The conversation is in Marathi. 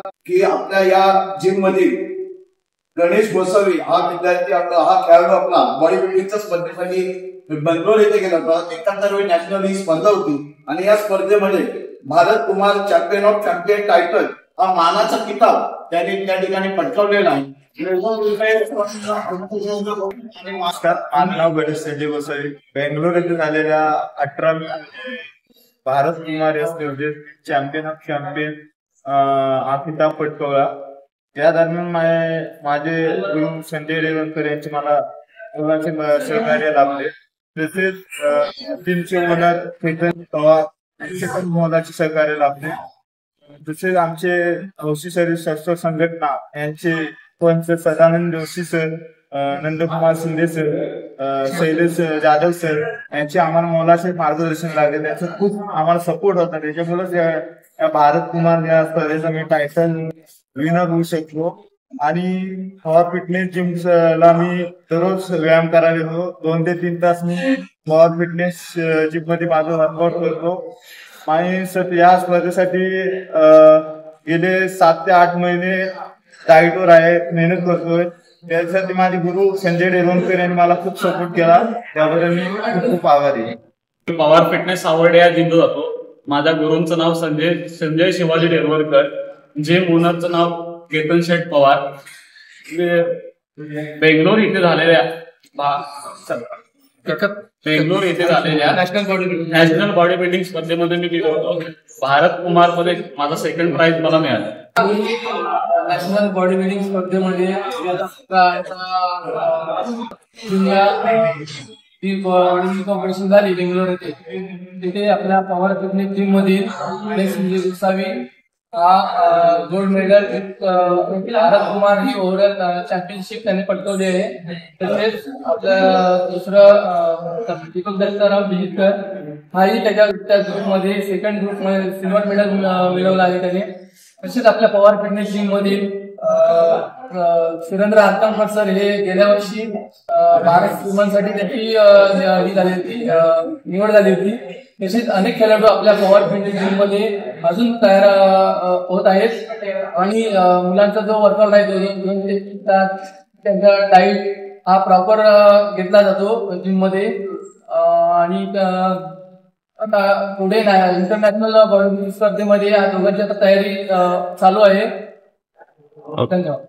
की आपल्या या जिम मधील गणेश गोसावी हा विद्यार्थी आपला हा खेळाडू आपला बॉडी बिल्डिंगच्या स्पर्धेसाठी बेंगलोर येथे गेला होता। 71वी नॅशनल ही स्पर्धा होती आणि या स्पर्धेमध्ये Bharat Kumar champion of champion title हा मानाचा किताब त्यांनी त्या ठिकाणी पटकावलेला आहे। नमस्कार, माझं नाव गणेश संजय गोसावी। बेंगलोर येथे झालेल्या 18वी भारत कुमार या स्पर्धेत चॅम्पियन ऑफ चॅम्पियन हा किताब पटकावला। त्या दरम्यान माझे गुरु संजय रेवणकर यांचे मला मोलाचे सहकार्य लाभले। तसेच टीमचे ओनर चेतन पवार यांचे पण मोलाचे सहकार्य लाभले। तसेच आमचे हौशी शरीर शास्त्र संघटना यांचे पंच Sadanand Joshi sir, Nandkumar Shinde sir, Shailesh Jadhav sir यांचे आम्हाला मोलाचे मार्गदर्शन लागले। त्यांचा खूप आम्हाला सपोर्ट होता। त्याच्यामुळेच या भारत कुमार या स्पर्धेचा मी टायटल विनर होऊ शकलो। आणि पॉवर फिटनेस जिमला मी दररोज व्यायाम करायला होतो। 2 ते 3 तास मी पॉवर फिटनेस जिम मध्ये माझं वर्कआउट करतो। आणि या स्पर्धेसाठी गेले 7 ते 8 महिने डाएटवर आहे, मेहनत करतोय। त्यासाठी माझे गुरु संजय रेवणकर यांनी मला खूप सपोर्ट केला, त्याबद्दल मी खूप आभारी आहे। पॉवर फिटनेस आवड या जिमला जातो। माझ्या गुरूंचं नाव संजय शिवाजी रेवणकर, जिम ओनरचं नाव केतन शेठ पवार। बेंगलोर येथे झालेल्या नॅशनल बॉडी बिल्डिंग स्पर्धेमध्ये मी गेलो होतो। भारत कुमार मध्ये माझा सेकंड प्राइज मला मिळाला। नॅशनल बॉडी बिल्डिंग स्पर्धेमध्ये कॉम्पिटिशन झाली बेंगलोर येथे। तिथे आपल्या पॉवर फिटनेस जिम मधील गणेश गोसावी हा गोल्ड मेडल भारत कुमार ही ओव्हरऑल चॅम्पियनशिप त्यांनी पटकावली आहे। तसेच आपलं दुसरं दीपक दत्ताराव बिजकर हाही त्या ग्रुपमध्ये सेकंड ग्रुपमध्ये सिल्वर मेडल मिळवलं आहे त्याने। तसेच आपल्या पॉवर फिटनेस जिम मधील सुरेंद्र हातकणकर सर हे गेल्या वर्षी भारत वुमनसाठी त्याची निवड झाली होती। तसेच अनेक खेळाडू आपल्या पॉवर फिटनेस जिम मध्ये अजून तयार होत आहेत। आणि मुलांचा जो वर्कआउट आहे त्यांचा डाईट हा प्रॉपर घेतला जातो जिम मध्ये। आणि आता पुढे इंटरनॅशनल बॉडी स्पर्धेमध्ये या दोघांची आता तयारी चालू आहे। धन्यवाद।